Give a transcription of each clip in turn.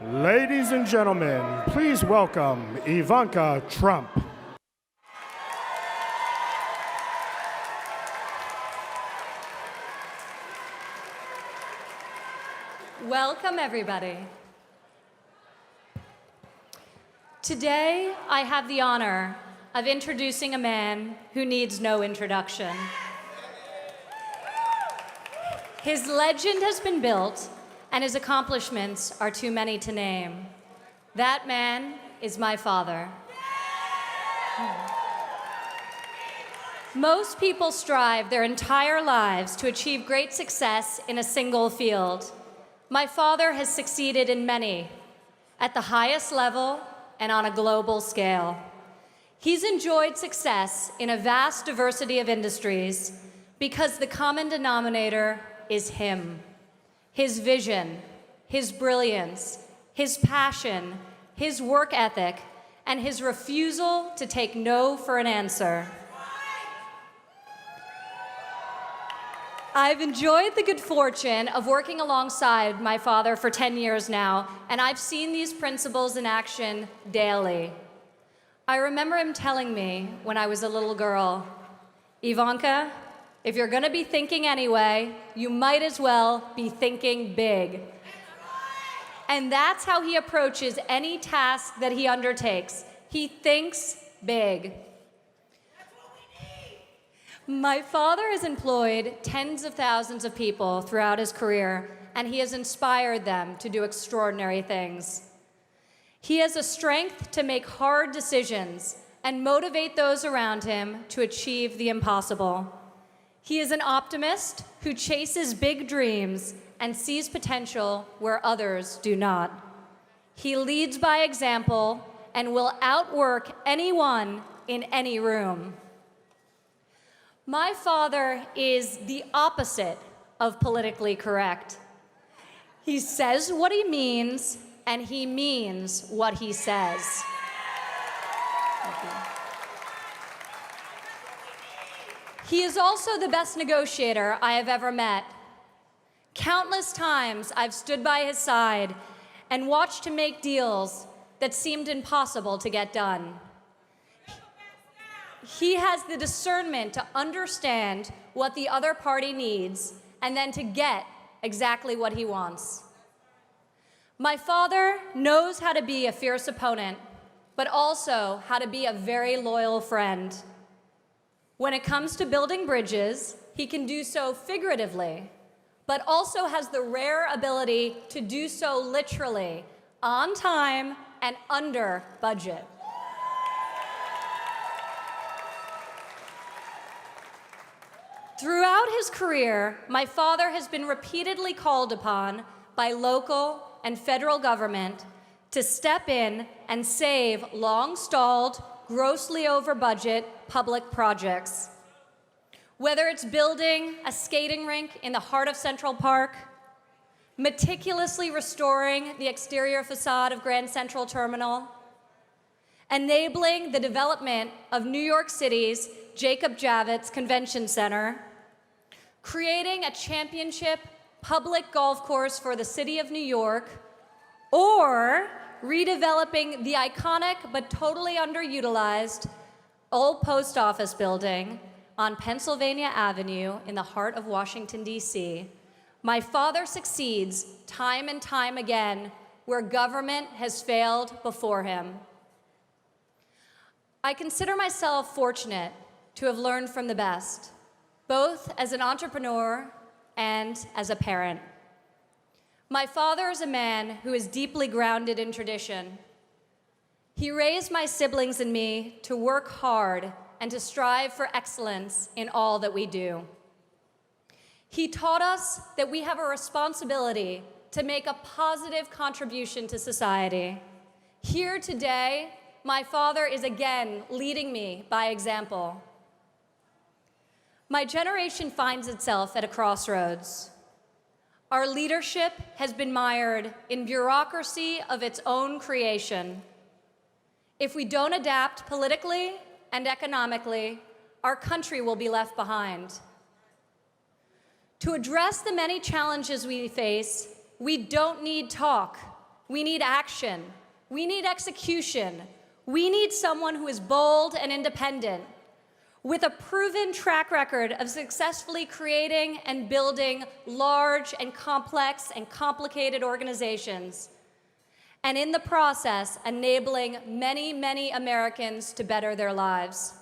Ladies and gentlemen, please welcome Ivanka Trump. Welcome, everybody. Today, I have the honor of introducing a man who needs no introduction. His legend has been built, and his accomplishments are too many to name. That man is my father. Most people strive their entire lives to achieve great success in a single field. My father has succeeded in many, at the highest level and on a global scale. He's enjoyed success in a vast diversity of industries because the common denominator is him. His vision, his brilliance, his passion, his work ethic, and his refusal to take no for an answer. I've enjoyed the good fortune of working alongside my father for 10 years now, and I've seen these principles in action daily. I remember him telling me when I was a little girl, "Ivanka, if you're gonna be thinking anyway, you might as well be thinking big." And that's how he approaches any task that he undertakes. He thinks big. My father has employed tens of thousands of people throughout his career, and he has inspired them to do extraordinary things. He has a strength to make hard decisions and motivate those around him to achieve the impossible. He is an optimist who chases big dreams and sees potential where others do not. He leads by example and will outwork anyone in any room. My father is the opposite of politically correct. He says what he means, and he means what he says. He is also the best negotiator I have ever met. Countless times I've stood by his side and watched him make deals that seemed impossible to get done. He has the discernment to understand what the other party needs and then to get exactly what he wants. My father knows how to be a fierce opponent, but also how to be a very loyal friend. When it comes to building bridges, he can do so figuratively, but also has the rare ability to do so literally, on time and under budget. Throughout his career, my father has been repeatedly called upon by local and federal government to step in and save long-stalled, grossly over-budget public projects. Whether it's building a skating rink in the heart of Central Park, meticulously restoring the exterior facade of Grand Central Terminal, enabling the development of New York City's Jacob Javits Convention Center, creating a championship public golf course for the city of New York, or redeveloping the iconic but totally underutilized old post office building on Pennsylvania Avenue in the heart of Washington, D.C., my father succeeds time and time again where government has failed before him. I consider myself fortunate to have learned from the best, both as an entrepreneur and as a parent. My father is a man who is deeply grounded in tradition. He raised my siblings and me to work hard and to strive for excellence in all that we do. He taught us that we have a responsibility to make a positive contribution to society. Here today, my father is again leading me by example. My generation finds itself at a crossroads. Our leadership has been mired in bureaucracy of its own creation. If we don't adapt politically and economically, our country will be left behind. To address the many challenges we face, we don't need talk. We need action. We need execution. We need someone who is bold and independent, with a proven track record of successfully creating and building large and complex and complicated organizations, and in the process, enabling many, many Americans to better their lives.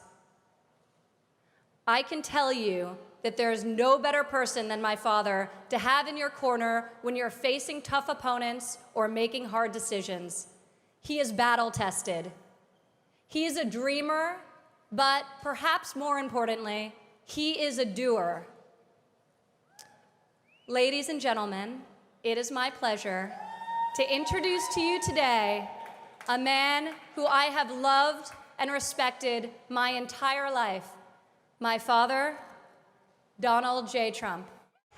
I can tell you that there is no better person than my father to have in your corner when you're facing tough opponents or making hard decisions. He is battle-tested. He is a dreamer, but perhaps more importantly, he is a doer. Ladies and gentlemen, it is my pleasure to introduce to you today a man who I have loved and respected my entire life, my father, Donald J. Trump.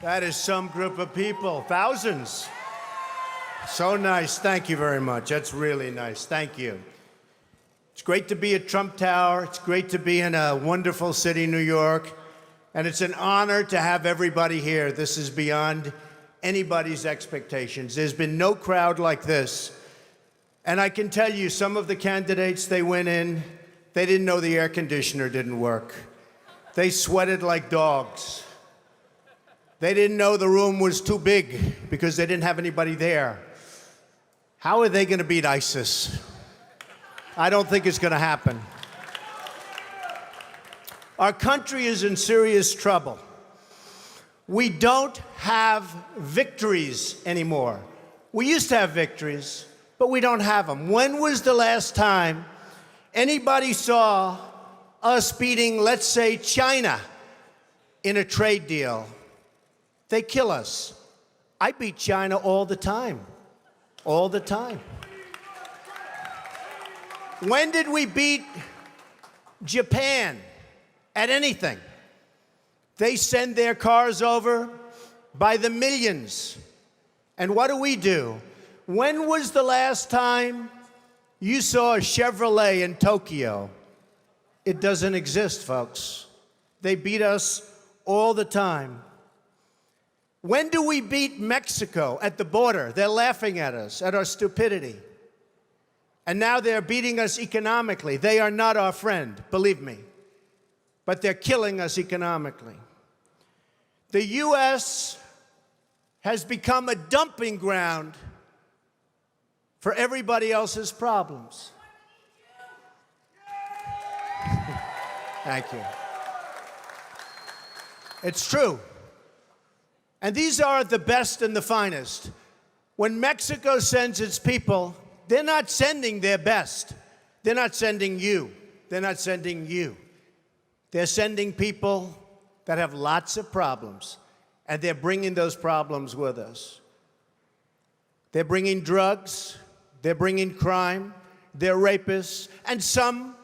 That is some group of people, thousands. So nice. Thank you very much. That's really nice. Thank you. It's great to be at Trump Tower. It's great to be in a wonderful city, New York. And it's an honor to have everybody here. This is beyond anybody's expectations. There's been no crowd like this. And I can tell you, some of the candidates, they went in, they didn't know the air conditioner didn't work. They sweated like dogs. They didn't know the room was too big because they didn't have anybody there. How are they going to beat ISIS? I don't think it's going to happen. Our country is in serious trouble. We don't have victories anymore. We used to have victories, but we don't have them. When was the last time anybody saw us beating, let's say, China in a trade deal? They kill us. I beat China all the time. All the time. When did we beat Japan at anything? They send their cars over by the millions. And what do? When was the last time you saw a Chevrolet in Tokyo? It doesn't exist, folks. They beat us all the time. When do we beat Mexico at the border? They're laughing at us, at our stupidity. And now they're beating us economically. They are not our friend, believe me. But they're killing us economically. The U.S. has become a dumping ground for everybody else's problems. Thank you. It's true. And these are the best and the finest. When Mexico sends its people, they're not sending their best. They're not sending you. They're not sending you. They're sending people that have lots of problems, and they're bringing those problems with us. They're bringing drugs, they're bringing crime, they're rapists, and some,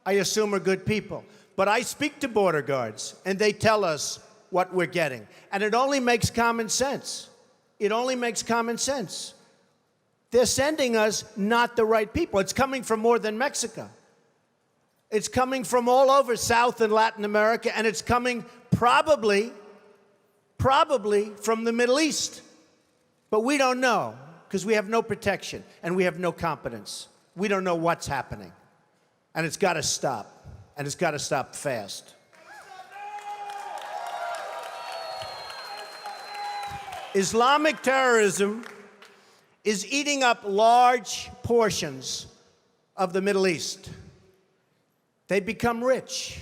I assume, are good people. But I speak to border guards, and they tell us what we're getting. And it only makes common sense. It only makes common sense. They're sending us not the right people. It's coming from more than Mexico. It's coming from all over South and Latin America, and it's coming probably from the Middle East. But we don't know, because we have no protection, and we have no competence. We don't know what's happening. And it's got to stop, and it's got to stop fast. Islamic terrorism is eating up large portions of the Middle East. They become rich.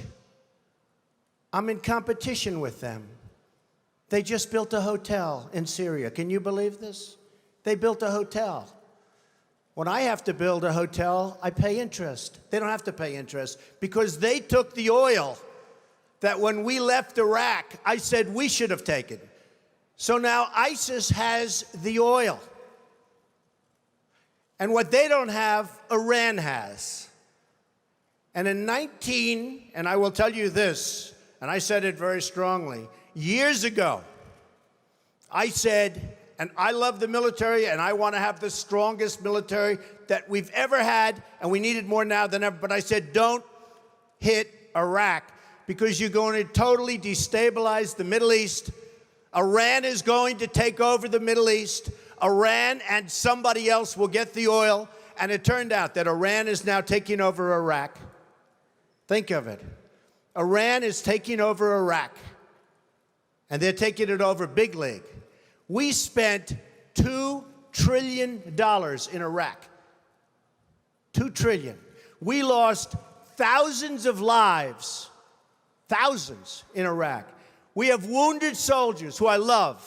I'm in competition with them. They just built a hotel in Syria. Can you believe this? They built a hotel. When I have to build a hotel, I pay interest. They don't have to pay interest because they took the oil that when we left Iraq, I said we should have taken. So now ISIS has the oil. And what they don't have, Iran has. And and I will tell you this, and I said it very strongly, years ago, I said, and I love the military, and I want to have the strongest military that we've ever had, and we need it more now than ever, but I said, don't hit Iraq, because you're going to totally destabilize the Middle East. Iran is going to take over the Middle East. Iran and somebody else will get the oil. And it turned out that Iran is now taking over Iraq. Think of it. Iran is taking over Iraq. And they're taking it over big league. We spent $2 trillion in Iraq. $2 trillion. We lost thousands of lives, thousands in Iraq. We have wounded soldiers who I love.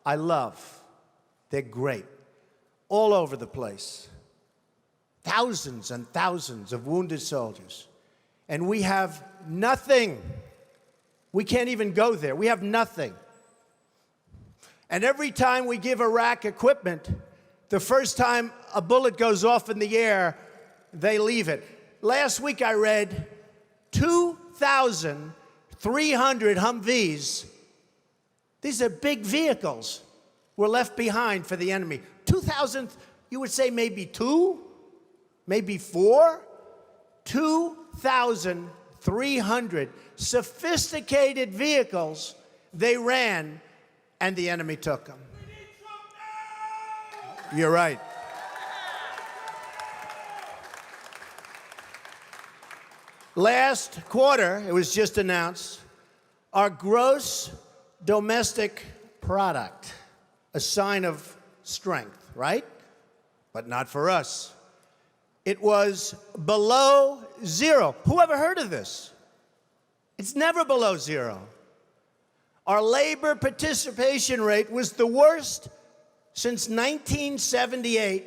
I love. They're great. All over the place. Thousands and thousands of wounded soldiers. And we have nothing. We can't even go there. We have nothing. And every time we give Iraq equipment, the first time a bullet goes off in the air, they leave it. Last week I read 2,300 Humvees. These are big vehicles were left behind for the enemy. 2,000, you would say maybe 2, maybe 4. 2,300 sophisticated vehicles they ran, and the enemy took them. You're right. Last quarter, it was just announced, our gross domestic product, a sign of strength, right? But not for us. It was below zero. Who ever heard of this? It's never below zero. Our labor participation rate was the worst since 1978.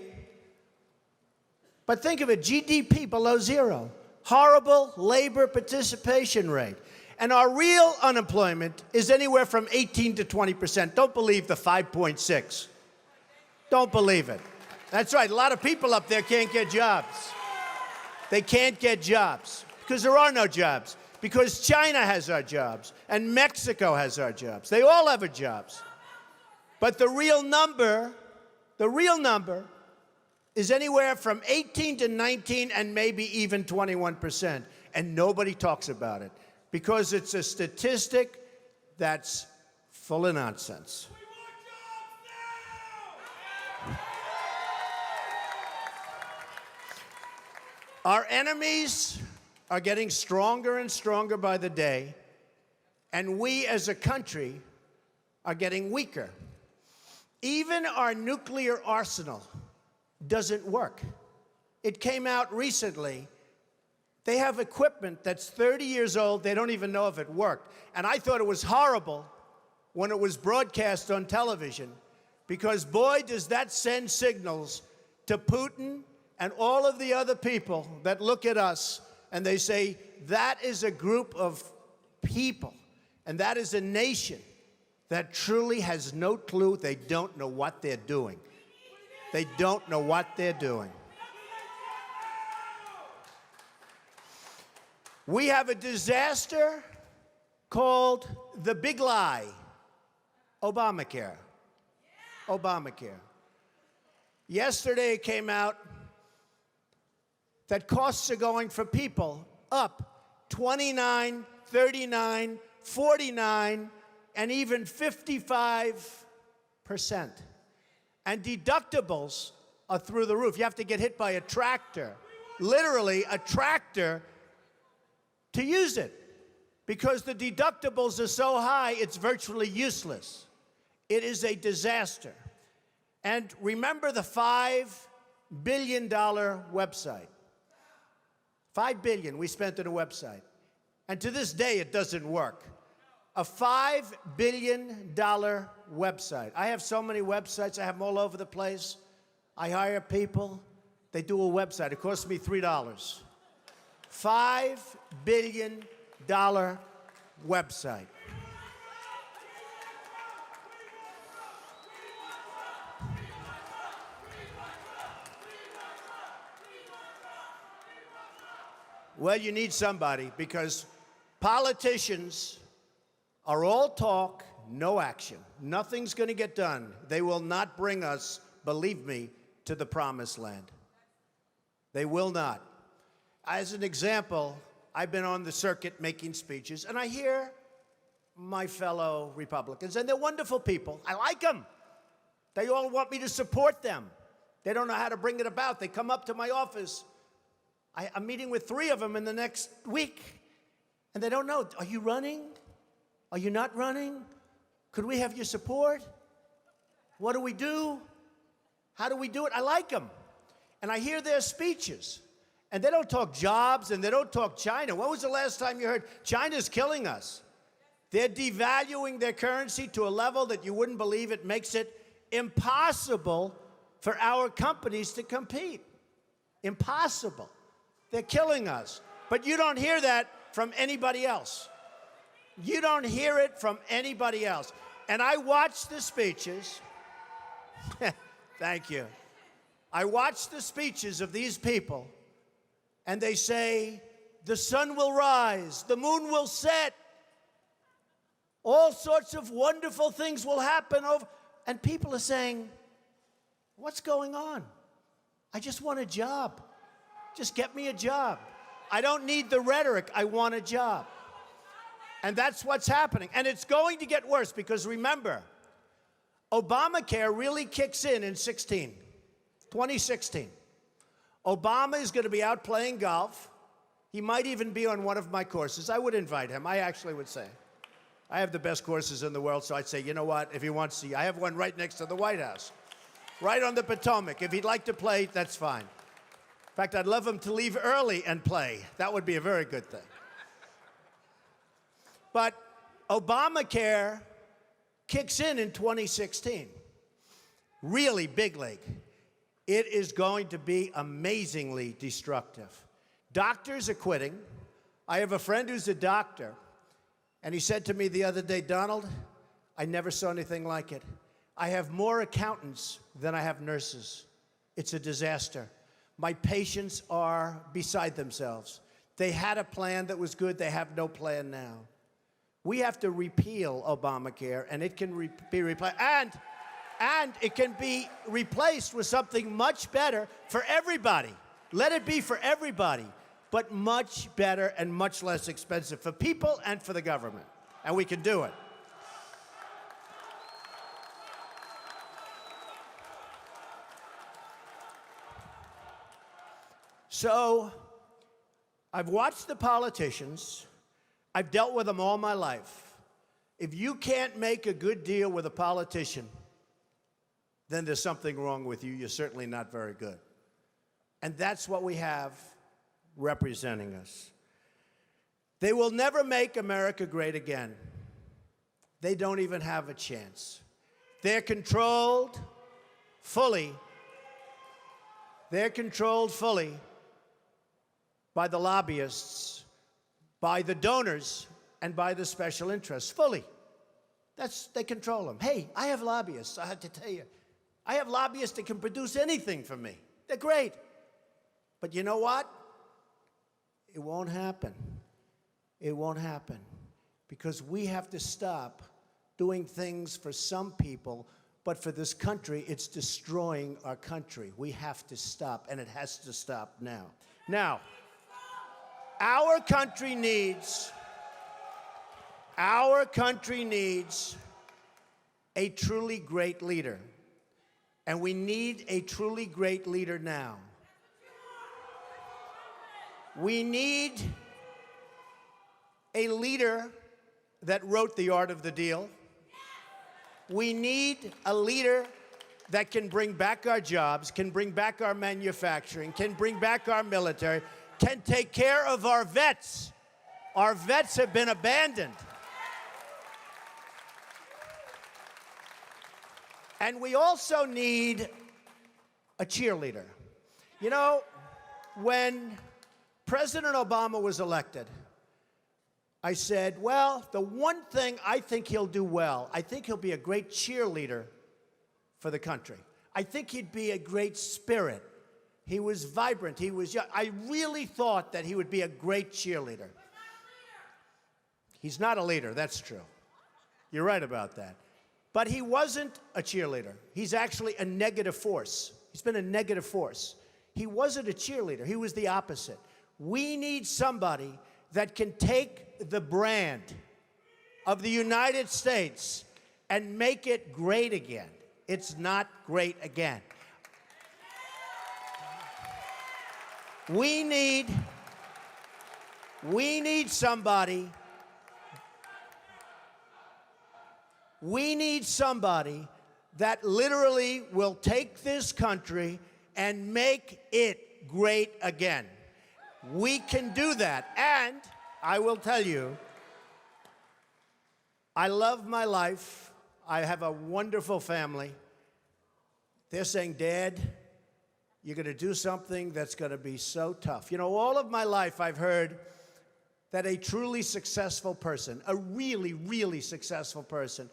But think of it, GDP below zero. Horrible labor participation rate. And our real unemployment is anywhere from 18 to 20%. Don't believe the 5.6. Don't believe it. That's right, a lot of people up there can't get jobs. They can't get jobs because there are no jobs. Because China has our jobs and Mexico has our jobs. They all have our jobs. But the real number is anywhere from 18 to 19 and maybe even 21%. And nobody talks about it because it's a statistic that's full of nonsense. Our enemies are getting stronger and stronger by the day, and we as a country are getting weaker. Even our nuclear arsenal doesn't work. It came out recently. They have equipment that's 30 years old. They don't even know if it worked. And I thought it was horrible when it was broadcast on television because, boy, does that send signals to Putin and all of the other people that look at us and they say, that is a group of people and that is a nation that truly has no clue. They don't know what they're doing. They don't know what they're doing. We have a disaster called the big lie, Obamacare. Obamacare. Yesterday it came out that costs are going for people up 29, 39, 49, and even 55%. And deductibles are through the roof. You have to get hit by a tractor, literally a tractor, to use it. Because the deductibles are so high, it's virtually useless. It is a disaster. And remember the $5 billion website. $5 billion we spent on a website. And to this day, it doesn't work. A $5 billion website. I have so many websites. I have them all over the place. I hire people. They do a website. It costs me $3. $5 billion website. Well, you need somebody because politicians are all talk, no action. Nothing's going to get done. They will not bring us, believe me, to the promised land. They will not. As an example, I've been on the circuit making speeches, and I hear my fellow Republicans, and they're wonderful people. I like them. They all want me to support them. They don't know how to bring it about. They come up to my office. I'm meeting with 3 of them in the next week, and they don't know. Are you running? Are you not running? Could we have your support? What do we do? How do we do it? I like them. And I hear their speeches. And they don't talk jobs, and they don't talk China. When was the last time you heard China's killing us? They're devaluing their currency to a level that you wouldn't believe. It makes it impossible for our companies to compete. Impossible. They're killing us. But you don't hear that from anybody else. You don't hear it from anybody else. And I watch the speeches. Thank you. I watch the speeches of these people, and they say, the sun will rise, the moon will set, all sorts of wonderful things will happen. And people are saying, what's going on? I just want a job. Just get me a job. I don't need the rhetoric. I want a job. And that's what's happening. And it's going to get worse because remember, Obamacare really kicks in 2016. Obama is going to be out playing golf. He might even be on one of my courses. I would invite him. I actually would say. I have the best courses in the world, so I'd say, you know what, if he wants to, I have one right next to the White House, right on the Potomac. If he'd like to play, that's fine. In fact, I'd love him to leave early and play. That would be a very good thing. But Obamacare kicks in 2016. Really big league. It is going to be amazingly destructive. Doctors are quitting. I have a friend who's a doctor, and he said to me the other day, Donald, I never saw anything like it. I have more accountants than I have nurses. It's a disaster. My patients are beside themselves. They had a plan that was good. They have no plan now. We have to repeal Obamacare, and it can be replaced. And it can be replaced with something much better for everybody. Let it be for everybody, but much better and much less expensive for people and for the government. And we can do it. So, I've watched the politicians. I've dealt with them all my life. If you can't make a good deal with a politician, then there's something wrong with you. You're certainly not very good. And that's what we have representing us. They will never make America great again. They don't even have a chance. They're controlled fully. They're controlled fully by the lobbyists, by the donors, and by the special interests, fully. They control them. Hey, I have lobbyists, I have to tell you. I have lobbyists that can produce anything for me. They're great. But you know what? It won't happen. It won't happen. Because we have to stop doing things for some people, but for this country, it's destroying our country. We have to stop, and it has to stop now. Now, our country needs a truly great leader. And we need a truly great leader now. We need a leader that wrote The Art of the Deal. We need a leader that can bring back our jobs, can bring back our manufacturing, can bring back our military, can take care of our vets. Our vets have been abandoned. And we also need a cheerleader. You know, when President Obama was elected, I said, well, the one thing I think he'll do well, I think he'll be a great cheerleader for the country. I think he'd be a great spirit. He was vibrant. He was young. I really thought that he would be a great cheerleader. He's not a leader, that's true. You're right about that. But he wasn't a cheerleader. He's actually a negative force. He's been a negative force. He wasn't a cheerleader. He was the opposite. We need somebody that can take the brand of the United States and make it great again. It's not great again. We need somebody. We need somebody that literally will take this country and make it great again. We can do that. And I will tell you, I love my life. I have a wonderful family. They're saying, Dad, you're going to do something that's going to be so tough. You know, all of my life I've heard that a truly successful person, a really, really successful person,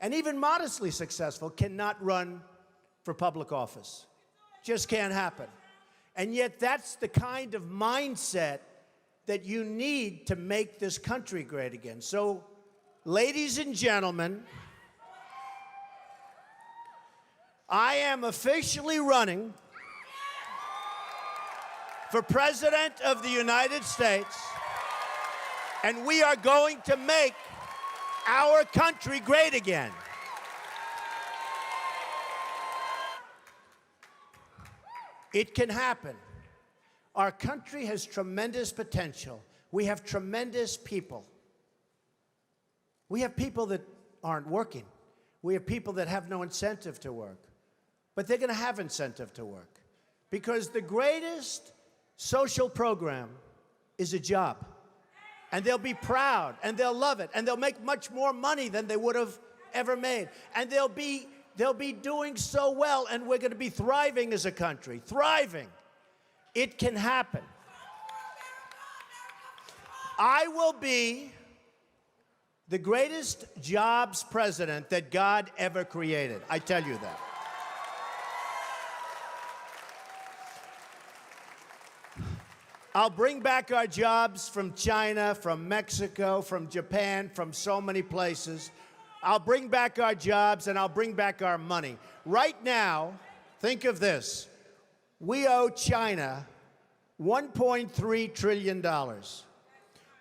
and even modestly successful, cannot run for public office. Just can't happen. And yet that's the kind of mindset that you need to make this country great again. So, ladies and gentlemen, I am officially running for President of the United States, and we are going to make our country great again. It can happen. Our country has tremendous potential. We have tremendous people. We have people that aren't working. We have people that have no incentive to work. But they're going to have incentive to work. Because the greatest social program is a job. And they'll be proud, and they'll love it, and they'll make much more money than they would have ever made. And they'll be doing so well, and we're going to be thriving as a country. Thriving. It can happen. I will be the greatest jobs president that God ever created. I tell you that. I'll bring back our jobs from China, from Mexico, from Japan, from so many places. I'll bring back our jobs, and I'll bring back our money. Right now, think of this. We owe China $1.3 trillion.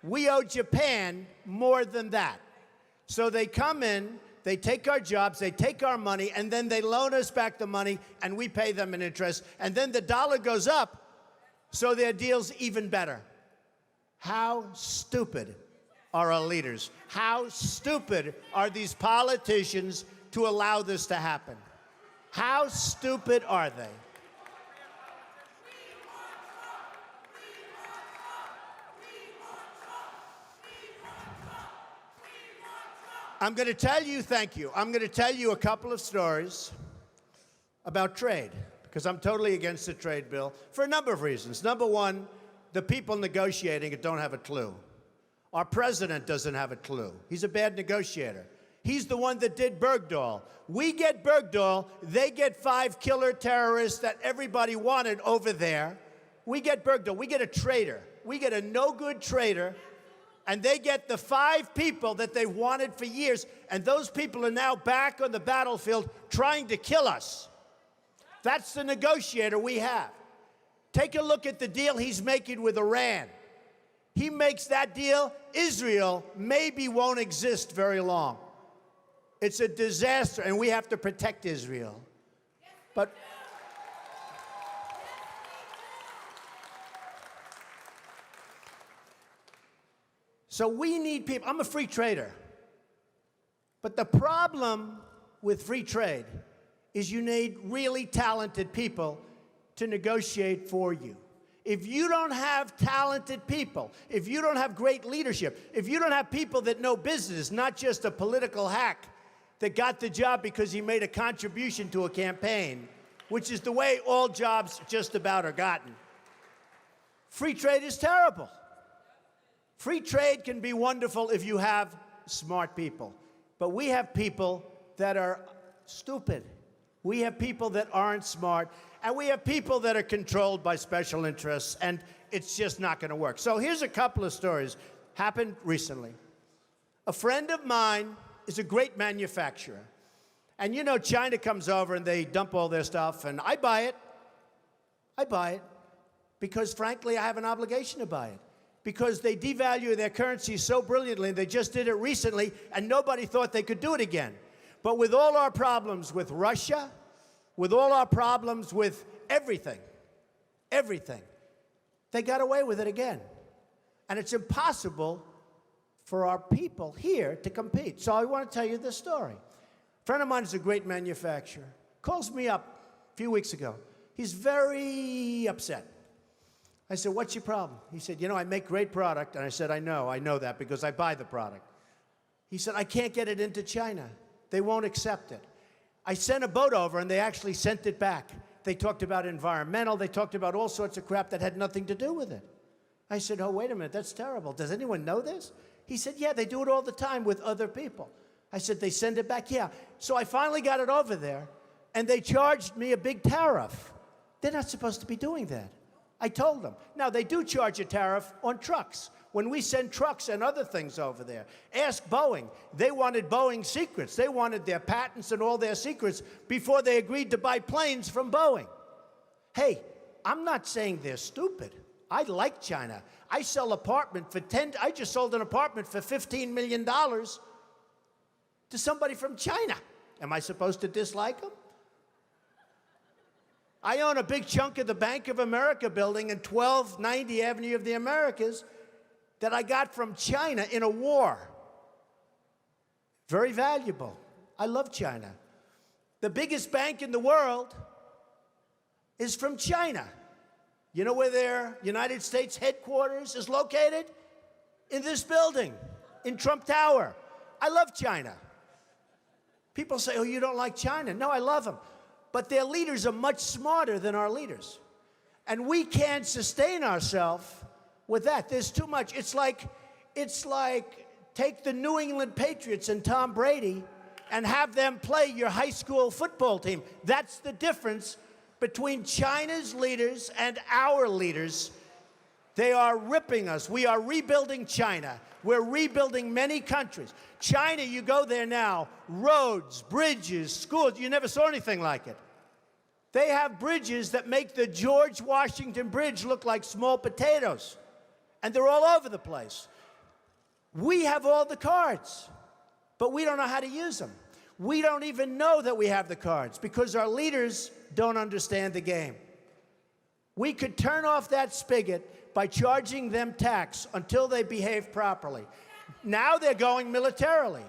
We owe Japan more than that. So they come in, they take our jobs, they take our money, and then they loan us back the money, and we pay them in interest. And then the dollar goes up, so their deal's even better. How stupid are our leaders? How stupid are these politicians to allow this to happen? How stupid are they? I'm going to tell you, thank you. I'm going to tell you a couple of stories about trade, because I'm totally against the trade bill for a number of reasons. Number one, the people negotiating it don't have a clue. Our president doesn't have a clue. He's a bad negotiator. He's the one that did Bergdahl. We get Bergdahl, they get 5 killer terrorists that everybody wanted over there. We get Bergdahl, we get a traitor. We get a no-good traitor, and they get the 5 people that they wanted for years, and those people are now back on the battlefield trying to kill us. That's the negotiator we have. Take a look at the deal he's making with Iran. He makes that deal, Israel maybe won't exist very long. It's a disaster, and we have to protect Israel. But so we need people. I'm a free trader. But the problem with free trade is you need really talented people to negotiate for you. If you don't have talented people, if you don't have great leadership, if you don't have people that know business, not just a political hack that got the job because he made a contribution to a campaign, which is the way all jobs just about are gotten, free trade is terrible. Free trade can be wonderful if you have smart people. But we have people that are stupid. We have people that aren't smart. And we have people that are controlled by special interests. And it's just not going to work. So here's a couple of stories. Happened recently. A friend of mine is a great manufacturer. And you know, China comes over and they dump all their stuff. And I buy it. I buy it. Because frankly, I have an obligation to buy it. Because they devalue their currency so brilliantly. They just did it recently, and nobody thought they could do it again. But with all our problems with Russia, with all our problems with everything, they got away with it again. And it's impossible for our people here to compete. So I want to tell you this story. A friend of mine is a great manufacturer. Calls me up a few weeks ago. He's very upset. I said, what's your problem? He said, I make great product. And I said, I know that because I buy the product. He said, I can't get it into China. They won't accept it. I sent a boat over and they actually sent it back. They talked about environmental, they talked about all sorts of crap that had nothing to do with it. I said, oh, wait a minute, that's terrible. Does anyone know this? He said, yeah, they do it all the time with other people. I said, they send it back? Yeah. So I finally got it over there and they charged me a big tariff. They're not supposed to be doing that. I told them. Now, they do charge a tariff on trucks. When we send trucks and other things over there, ask Boeing. They wanted Boeing secrets. They wanted their patents and all their secrets before they agreed to buy planes from Boeing. Hey, I'm not saying they're stupid. I like China. I sell apartment for I just sold an apartment for $15 million to somebody from China. Am I supposed to dislike them? I own a big chunk of the Bank of America building in 1290 Avenue of the Americas that I got from China in a war. Very valuable. I love China. The biggest bank in the world is from China. You know where their United States headquarters is located? In this building, in Trump Tower. I love China. People say, oh, you don't like China. No, I love them. But their leaders are much smarter than our leaders. And we can't sustain ourselves with that. There's too much. It's like take the New England Patriots and Tom Brady and have them play your high school football team. That's the difference between China's leaders and our leaders. They are ripping us. We are rebuilding China. We're rebuilding many countries. China, you go there now, roads, bridges, schools, you never saw anything like it. They have bridges that make the George Washington Bridge look like small potatoes. And they're all over the place. We have all the cards, but we don't know how to use them. We don't even know that we have the cards because our leaders don't understand the game. We could turn off that spigot by charging them tax until they behave properly. Now they're going militarily.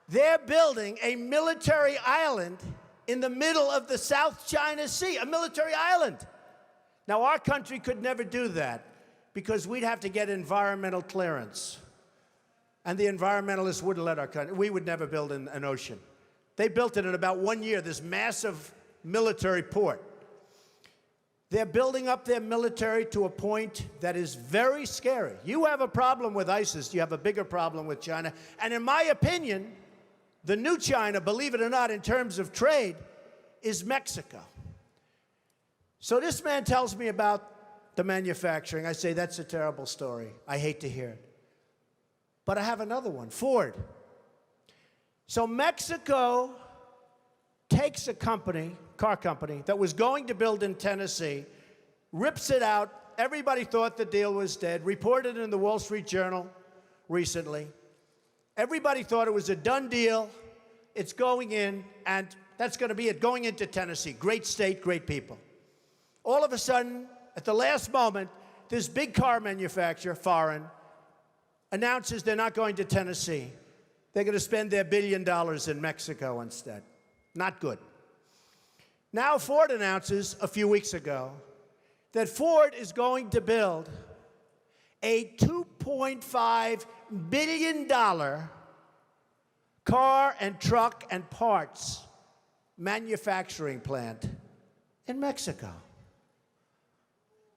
They're building a military island in the middle of the South China Sea, a military island. Now, our country could never do that because we'd have to get environmental clearance. And the environmentalists wouldn't let our country. We would never build an ocean. They built it in about 1 year, this massive military port. They're building up their military to a point that is very scary. You have a problem with ISIS, you have a bigger problem with China. And in my opinion, the new China, believe it or not, in terms of trade, is Mexico. So this man tells me about the manufacturing. I say, that's a terrible story. I hate to hear it. But I have another one, Ford. So Mexico takes a company, car company, that was going to build in Tennessee, rips it out. Everybody thought the deal was dead. Reported in the Wall Street Journal recently. Everybody thought it was a done deal. It's going in, and that's going to be it, going into Tennessee. Great state, great people. All of a sudden, at the last moment, this big car manufacturer, foreign, announces they're not going to Tennessee. They're going to spend their $1 billion in Mexico instead. Not good. Now Ford announces a few weeks ago that Ford is going to build a $2.5 billion car and truck and parts manufacturing plant in Mexico.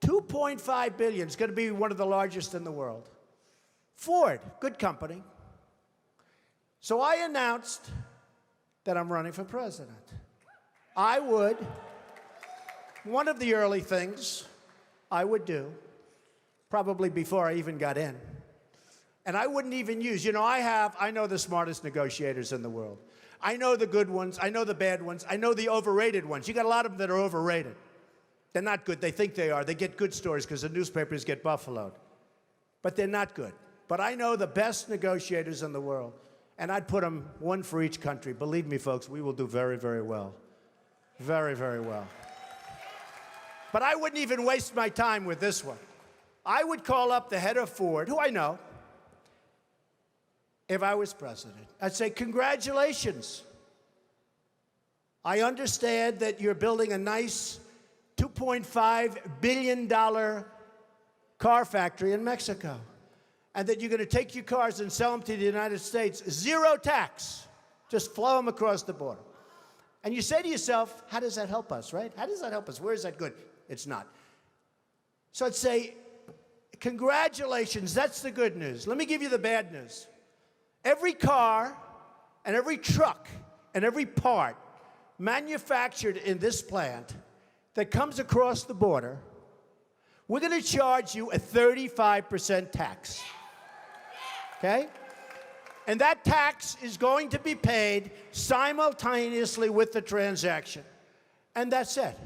$2.5 billion. It's going to be one of the largest in the world. Ford, good company. So I announced that I'm running for president. I would, one of the early things I would do, probably before I even got in, and I wouldn't even use, I know the smartest negotiators in the world. I know the good ones, I know the bad ones, I know the overrated ones. You got a lot of them that are overrated. They're not good, they think they are. They get good stories because the newspapers get buffaloed. But they're not good. But I know the best negotiators in the world. And I'd put them one for each country. Believe me, folks, we will do very, very well. Very, very well. But I wouldn't even waste my time with this one. I would call up the head of Ford, who I know, if I was president. I'd say, congratulations. I understand that you're building a nice $2.5 billion car factory in Mexico, and that you're going to take your cars and sell them to the United States, zero tax. Just flow them across the border. And you say to yourself, how does that help us, right? How does that help us? Where is that good? It's not. So I'd say, congratulations, that's the good news. Let me give you the bad news. Every car and every truck and every part manufactured in this plant that comes across the border, we're going to charge you a 35% tax. Okay? And that tax is going to be paid simultaneously with the transaction. And that's it.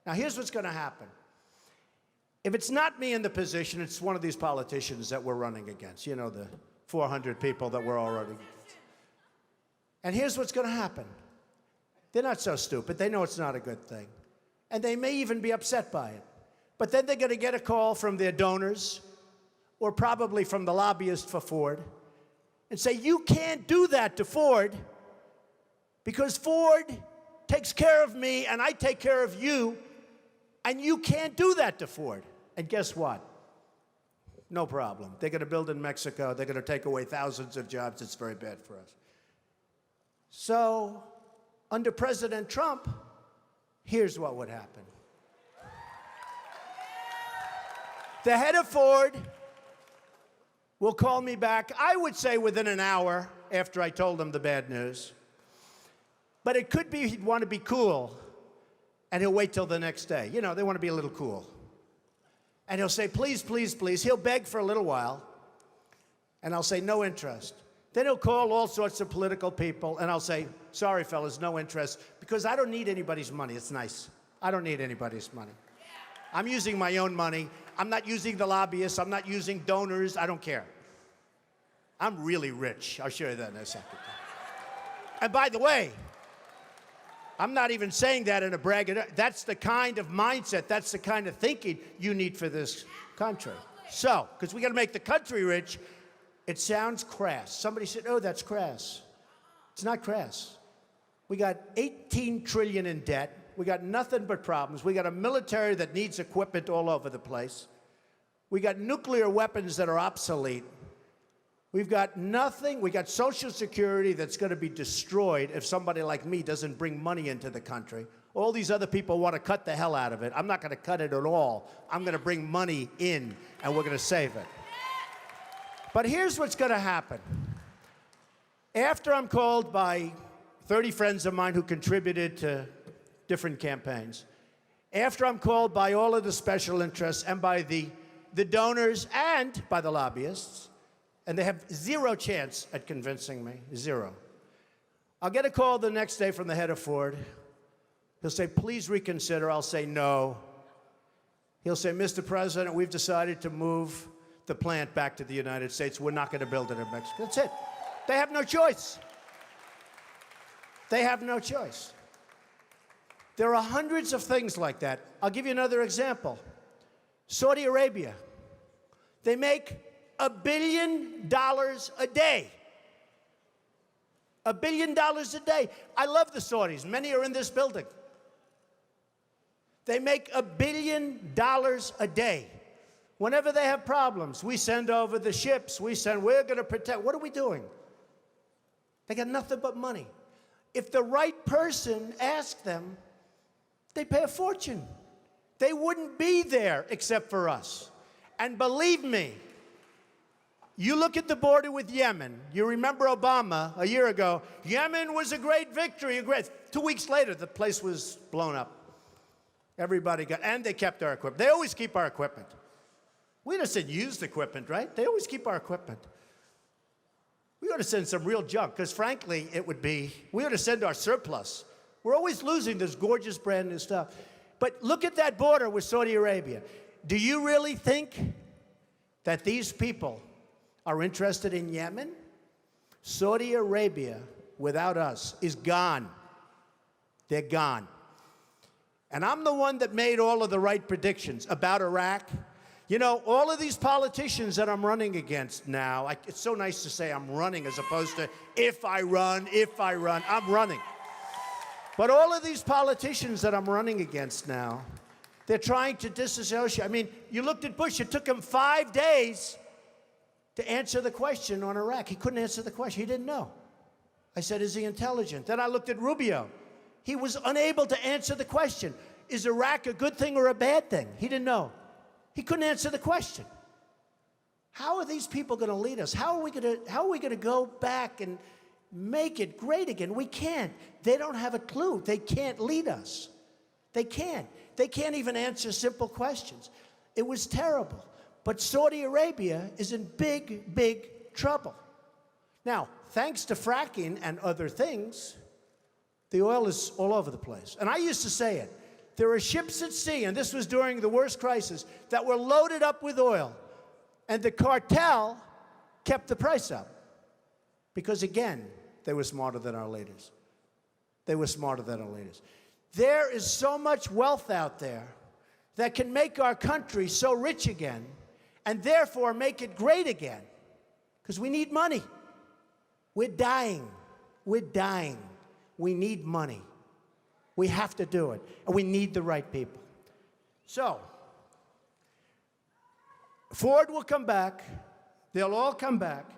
Now, here's what's going to happen. If it's not me in the position, it's one of these politicians that we're running against. You know, the 400 people that we're already against. And here's what's going to happen. They're not so stupid. They know it's not a good thing. And they may even be upset by it. But then they're going to get a call from their donors, or probably from the lobbyist for Ford, and say, you can't do that to Ford because Ford takes care of me and I take care of you, and you can't do that to Ford. And guess what? No problem. They're going to build in Mexico. They're going to take away thousands of jobs. It's very bad for us. So, under President Trump, here's what would happen. The head of Ford will call me back, I would say within an hour after I told him the bad news. But it could be he'd want to be cool, and he'll wait till the next day. You know, they want to be a little cool. And he'll say, please, please, please. He'll beg for a little while, and I'll say, no interest. Then he'll call all sorts of political people, and I'll say, sorry, fellas, no interest, because I don't need anybody's money. It's nice. I don't need anybody's money. I'm using my own money. I'm not using the lobbyists. I'm not using donors. I don't care. I'm really rich. I'll show you that in a second. And by the way, I'm not even saying that in a bragging. That's the kind of mindset, that's the kind of thinking you need for this country. So, because we got to make the country rich, it sounds crass. Somebody said, oh, that's crass. It's not crass. We got 18 trillion in debt. We got nothing but problems. We got a military that needs equipment all over the place. We got nuclear weapons that are obsolete. We've got nothing. We got Social Security that's going to be destroyed if somebody like me doesn't bring money into the country. All these other people want to cut the hell out of it. I'm not going to cut it at all. I'm going to bring money in, and we're going to save it. But here's what's going to happen. After I'm called by 30 friends of mine who contributed to different campaigns, after I'm called by all of the special interests and by the donors and by the lobbyists, and they have zero chance at convincing me, zero. I'll get a call the next day from the head of Ford. He'll say, please reconsider. I'll say no. He'll say, Mr. President, we've decided to move the plant back to the United States. We're not going to build it in Mexico. That's it. They have no choice. They have no choice. There are hundreds of things like that. I'll give you another example. Saudi Arabia. They make $1 billion a day. $1 billion a day. I love the Saudis. Many are in this building. They make $1 billion a day. Whenever they have problems, we send over the ships. We're going to protect. What are we doing? They got nothing but money. If the right person asked them, they pay a fortune. They wouldn't be there except for us. And believe me, you look at the border with Yemen. You remember Obama a year ago. Yemen was a great victory. 2 weeks later, the place was blown up. Everybody got, and they kept our equipment. They always keep our equipment. We just said used equipment, right? They always keep our equipment. We ought to send some real junk, because frankly, we ought to send our surplus. We're always losing this gorgeous brand new stuff. But look at that border with Saudi Arabia. Do you really think that these people are interested in Yemen? Saudi Arabia, without us, is gone. They're gone. And I'm the one that made all of the right predictions about Iraq. You know, all of these politicians that I'm running against now, it's so nice to say I'm running as opposed to if I run, I'm running. But all of these politicians that I'm running against now, they're trying to disassociate. I mean, you looked at Bush, it took him 5 days to answer the question on Iraq. He couldn't answer the question, he didn't know. I said, is he intelligent? Then I looked at Rubio. He was unable to answer the question. Is Iraq a good thing or a bad thing? He didn't know. He couldn't answer the question. How are these people going to lead us? How are we going to go back and make it great again? We can't. They don't have a clue. They can't lead us. They can't. They can't even answer simple questions. It was terrible. But Saudi Arabia is in big, big trouble. Now, thanks to fracking and other things, the oil is all over the place. And I used to say it. There are ships at sea, and this was during the worst crisis, that were loaded up with oil. And the cartel kept the price up. Because, again, they were smarter than our leaders. They were smarter than our leaders. There is so much wealth out there that can make our country so rich again, and therefore make it great again. Because we need money. We're dying. We're dying. We need money. We have to do it. And we need the right people. So, Ford will come back. They'll all come back.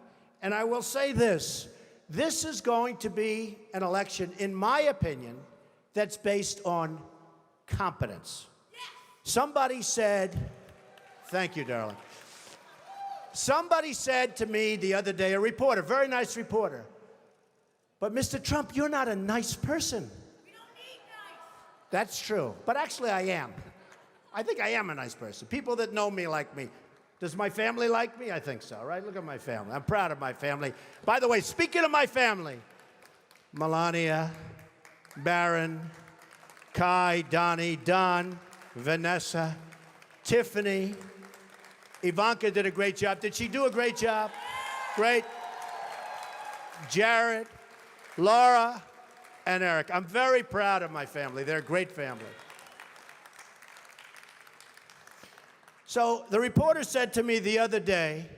And I will say this. This is going to be an election, in my opinion, that's based on competence. Somebody said, thank you, darling. Somebody said to me the other day, a reporter, very nice reporter, but Mr. Trump, you're not a nice person. We don't need nice. That's true, but actually I am. I think I am a nice person. People that know me like me. Does my family like me? I think so, right? Look at my family. I'm proud of my family. By the way, speaking of my family, Melania, Barron, Kai, Donnie, Don, Vanessa, Tiffany, Ivanka did a great job. Did she do a great job? Great. Jared, Laura, and Eric. I'm very proud of my family. They're a great family. So the reporter said to me the other day,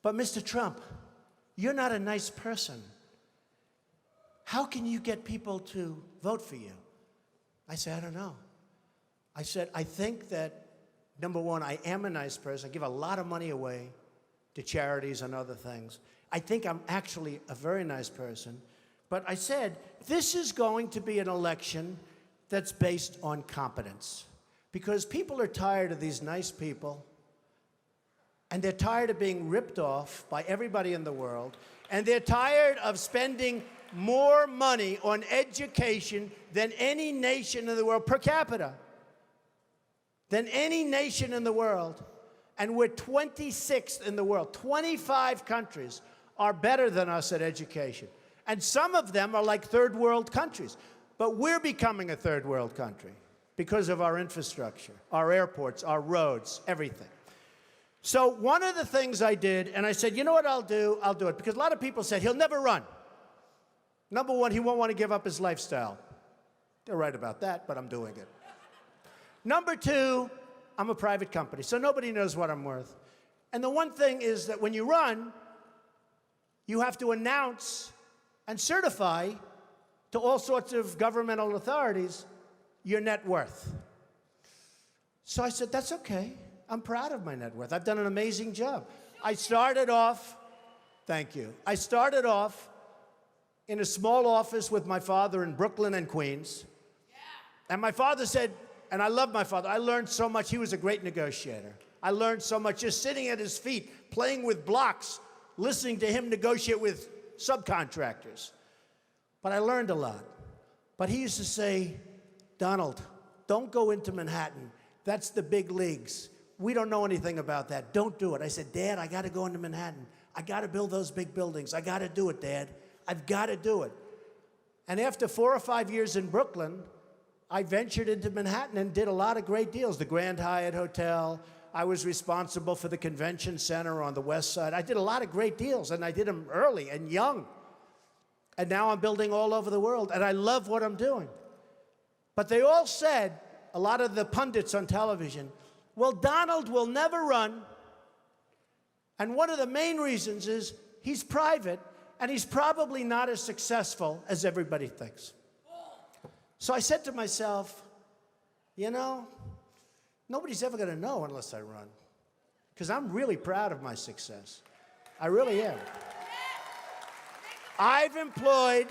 but Mr. Trump, you're not a nice person. How can you get people to vote for you? I said, I don't know. I said, I think that, number one, I am a nice person. I give a lot of money away to charities and other things. I think I'm actually a very nice person. But I said, this is going to be an election that's based on competence. Because people are tired of these nice people, and they're tired of being ripped off by everybody in the world, and they're tired of spending more money on education than any nation in the world per capita. Than any nation in the world. And we're 26th in the world. 25 countries are better than us at education. And some of them are like third world countries. But we're becoming a third world country because of our infrastructure, our airports, our roads, everything. So one of the things I did, and I said, you know what I'll do? I'll do it. Because a lot of people said, he'll never run. Number one, he won't want to give up his lifestyle. They're right about that, but I'm doing it. Number two, I'm a private company, so nobody knows what I'm worth. And the one thing is that when you run, you have to announce and certify to all sorts of governmental authorities your net worth. So I said, that's okay. I'm proud of my net worth. I've done an amazing job. I started off, thank you. I started off in a small office with my father in Brooklyn and Queens. And my father said, and I love my father, I learned so much. He was a great negotiator. I learned so much just sitting at his feet, playing with blocks, listening to him negotiate with subcontractors. But I learned a lot. But he used to say, Donald, don't go into Manhattan. That's the big leagues. We don't know anything about that. Don't do it. I said, Dad, I got to go into Manhattan. I got to build those big buildings. I got to do it, Dad. I've got to do it. And after 4 or 5 years in Brooklyn, I ventured into Manhattan and did a lot of great deals. The Grand Hyatt Hotel, I was responsible for the convention center on the west side. I did a lot of great deals, and I did them early and young. And now I'm building all over the world, and I love what I'm doing. But they all said, a lot of the pundits on television, well, Donald will never run. And one of the main reasons is he's private, and he's probably not as successful as everybody thinks. So I said to myself, you know, nobody's ever going to know unless I run, because I'm really proud of my success. I really am. I've employed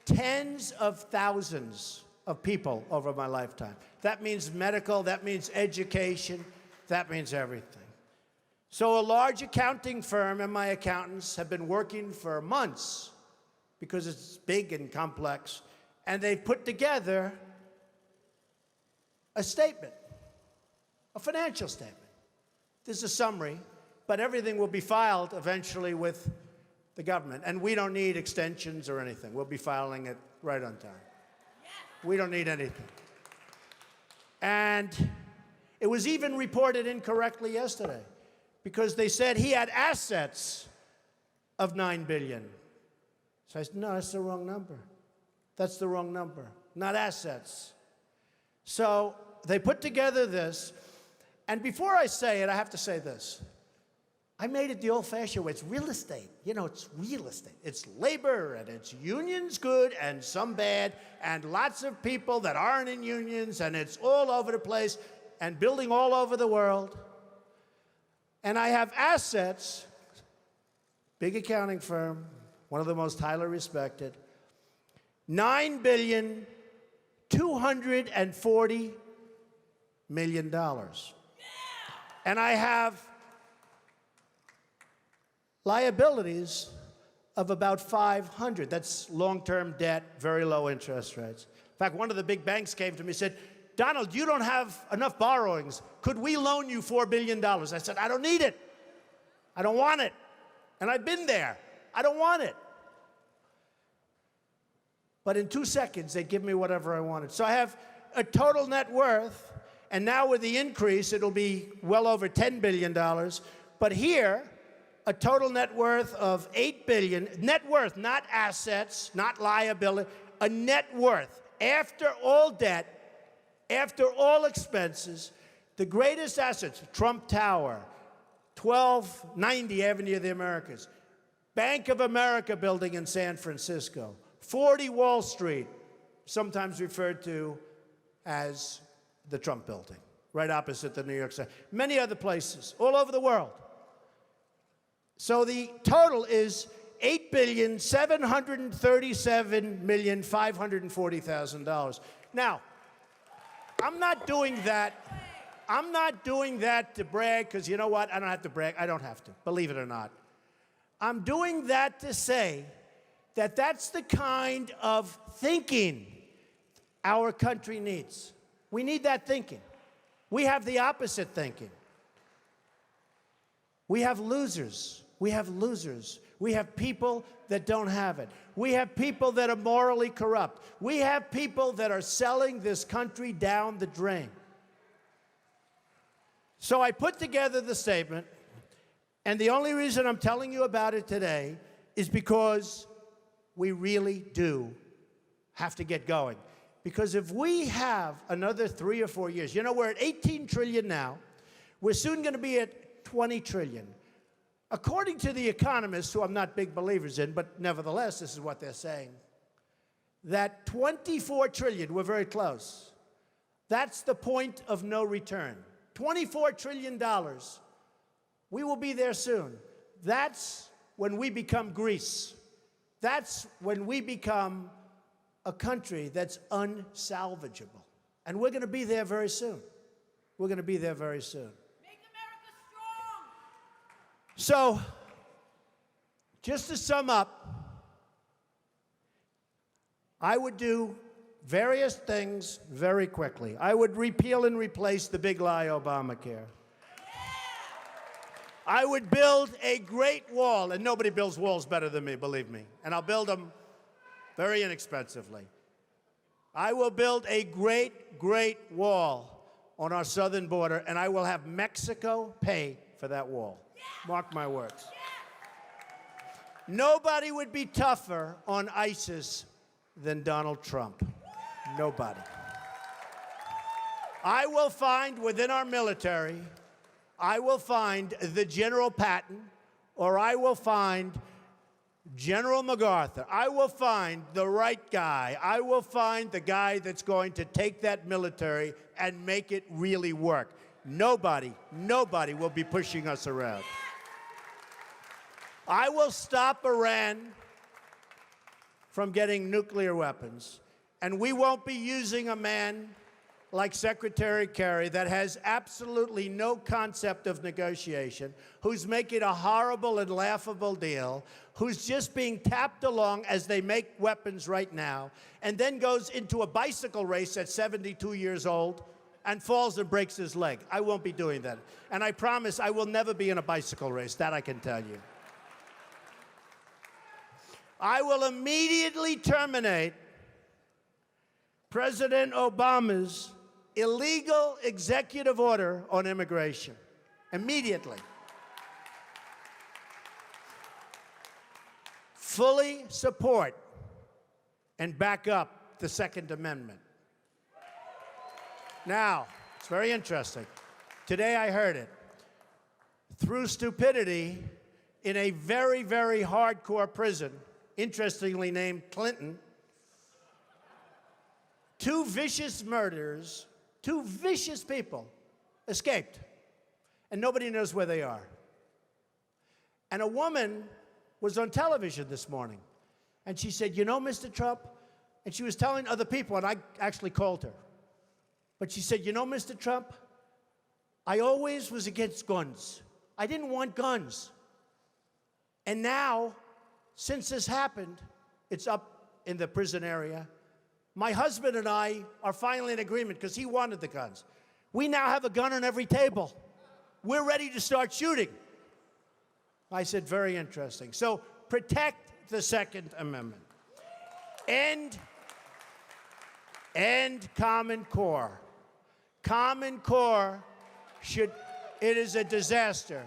tens of thousands of people over my lifetime. That means medical, that means education, that means everything. So a large accounting firm and my accountants have been working for months because it's big and complex, and they've put together a statement, a financial statement. This is a summary, but everything will be filed eventually with the government, and we don't need extensions or anything. We'll be filing it right on time. We don't need anything. And it was even reported incorrectly yesterday because they said he had assets of $9 billion. So I said, no, that's the wrong number. That's the wrong number, not assets. So they put together this, and before I say it, I have to say this. I made it the old-fashioned way. It's real estate. You know, it's real estate. It's labor, and it's unions good and some bad, and lots of people that aren't in unions, and it's all over the place, and building all over the world. And I have assets, big accounting firm, one of the most highly respected, $9,240 million. And I have liabilities of about 500. That's long-term debt, very low interest rates. In fact, one of the big banks came to me and said, Donald, you don't have enough borrowings. Could we loan you $4 billion? I said, I don't need it. I don't want it. And I've been there. I don't want it. But in 2 seconds, they'd give me whatever I wanted. So I have a total net worth, and now with the increase, it'll be well over $10 billion. But here, a total net worth of $8 billion. Net worth, not assets, not liability, a net worth. After all debt, after all expenses, the greatest assets, Trump Tower, 1290 Avenue of the Americas, Bank of America building in San Francisco, 40 Wall Street, sometimes referred to as the Trump building, right opposite the New York City. Many other places, all over the world. So the total is $8,737,540,000. Now, I'm not doing that to brag, because you know what? I don't have to brag. I don't have to, believe it or not. I'm doing that to say that that's the kind of thinking our country needs. We need that thinking. We have the opposite thinking. We have losers. We have losers. We have people that don't have it. We have people that are morally corrupt. We have people that are selling this country down the drain. So I put together the statement, and the only reason I'm telling you about it today is because we really do have to get going. Because if we have another 3 or 4 years, you know, we're at 18 trillion now. We're soon going to be at 20 trillion. According to the economists, who I'm not big believers in, but nevertheless, this is what they're saying, that 24 trillion, we're very close. That's the point of no return. $24 trillion. We will be there soon. That's when we become Greece. That's when we become a country that's unsalvageable. And we're going to be there very soon. We're going to be there very soon. Make America strong! So, just to sum up, I would do various things very quickly. I would repeal and replace the big lie Obamacare. I would build a great wall, and nobody builds walls better than me, believe me. And I'll build them very inexpensively. I will build a great, great wall on our southern border, and I will have Mexico pay for that wall. Mark my words. Nobody would be tougher on ISIS than Donald Trump. Nobody. I will find within our military, I will find the General Patton, or I will find General MacArthur. I will find the right guy. I will find the guy that's going to take that military and make it really work. Nobody will be pushing us around. I will stop Iran from getting nuclear weapons, and we won't be using a man like Secretary Kerry that has absolutely no concept of negotiation, who's making a horrible and laughable deal, who's just being tapped along as they make weapons right now, and then goes into a bicycle race at 72 years old and falls and breaks his leg. I won't be doing that. And I promise I will never be in a bicycle race. That I can tell you. I will immediately terminate President Obama's illegal executive order on immigration. Immediately. Fully support and back up the Second Amendment. Now, it's very interesting. Today I heard it. Through stupidity, in a very, very hardcore prison, interestingly named Clinton, two vicious murderers, two vicious people escaped, and nobody knows where they are. And a woman was on television this morning, and she said, "You know, Mr. Trump," and she was telling other people, and I actually called her, but she said, "You know, Mr. Trump, I always was against guns. I didn't want guns. And now, since this happened, it's up in the prison area, my husband and I are finally in agreement because he wanted the guns. We now have a gun on every table. We're ready to start shooting." I said, very interesting. So protect the Second Amendment. End Common Core. Common Core it is a disaster.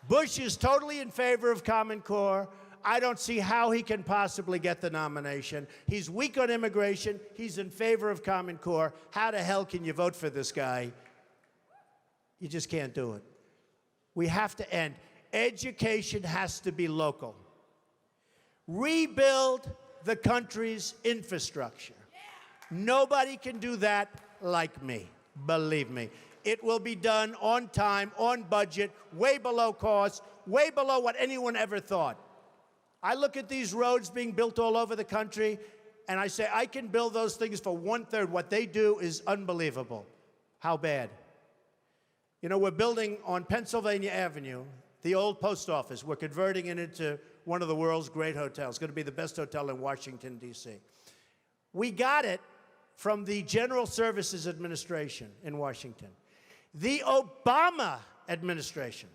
Bush is totally in favor of Common Core. I don't see how he can possibly get the nomination. He's weak on immigration. He's in favor of Common Core. How the hell can you vote for this guy? You just can't do it. We have to end. Education has to be local. Rebuild the country's infrastructure. Nobody can do that like me, believe me. It will be done on time, on budget, way below cost, way below what anyone ever thought. I look at these roads being built all over the country, and I say, I can build those things for 1/3. What they do is unbelievable. How bad? You know, we're building on Pennsylvania Avenue, the old post office. We're converting it into one of the world's great hotels. It's going to be the best hotel in Washington, D.C. We got it from the General Services Administration in Washington. The Obama administration,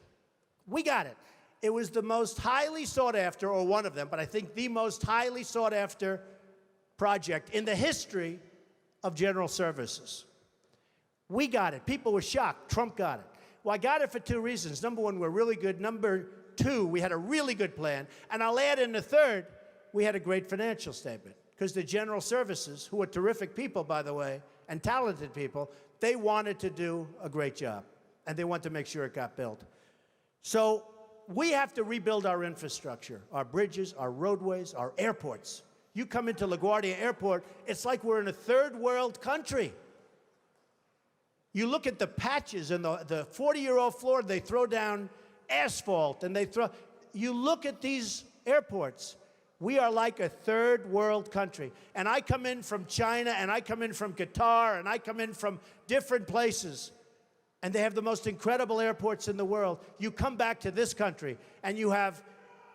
we got it. It was the most highly sought after, or one of them, but I think the most highly sought after project in the history of General Services. We got it. People were shocked. Trump got it. Well, I got it for two reasons. Number one, we're really good. Number two, we had a really good plan. And I'll add in the third, we had a great financial statement. Because the General Services, who are terrific people, by the way, and talented people, they wanted to do a great job. And they wanted to make sure it got built. So we have to rebuild our infrastructure, our bridges, our roadways, our airports. You come into LaGuardia Airport, it's like we're in a third world country. You look at the patches and the 40-year-old floor, they throw down asphalt, and you look at these airports, we are like a third world country. And I come in from China, and I come in from Qatar, and I come in from different places, and they have the most incredible airports in the world. You come back to this country, and you have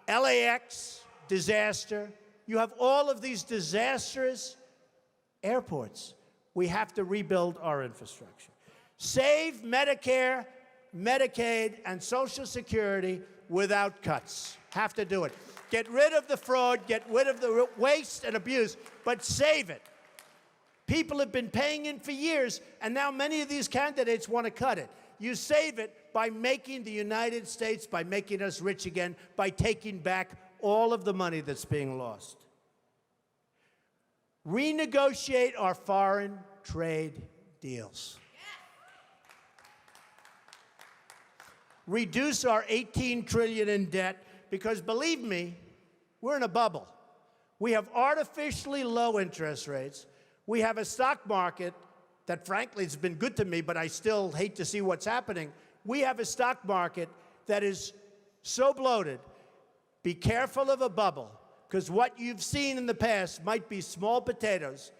LAX, disaster. You have all of these disastrous airports. We have to rebuild our infrastructure. Save Medicare, Medicaid, and Social Security without cuts. Have to do it. Get rid of the fraud, get rid of the waste and abuse, but save it. People have been paying in for years, and now many of these candidates want to cut it. You save it by making the United States, by making us rich again, by taking back all of the money that's being lost. Renegotiate our foreign trade deals. Reduce our $18 trillion in debt, because believe me, we're in a bubble. We have artificially low interest rates. We have a stock market that, frankly, has been good to me, but I still hate to see what's happening. We have a stock market that is so bloated. Be careful of a bubble, because what you've seen in the past might be small potatoes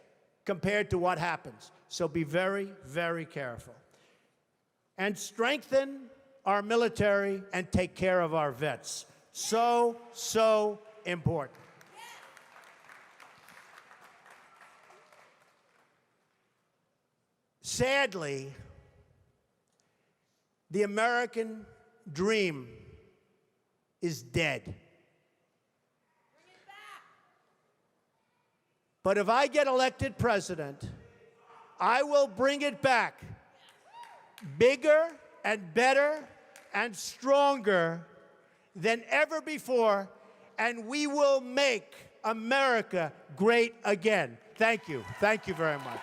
compared to what happens. So be very, very careful. And strengthen our military and take care of our vets. So, so important. Sadly, the American dream is dead. Bring it back. But if I get elected president, I will bring it back bigger and better and stronger than ever before, and we will make America great again. Thank you. Thank you very much.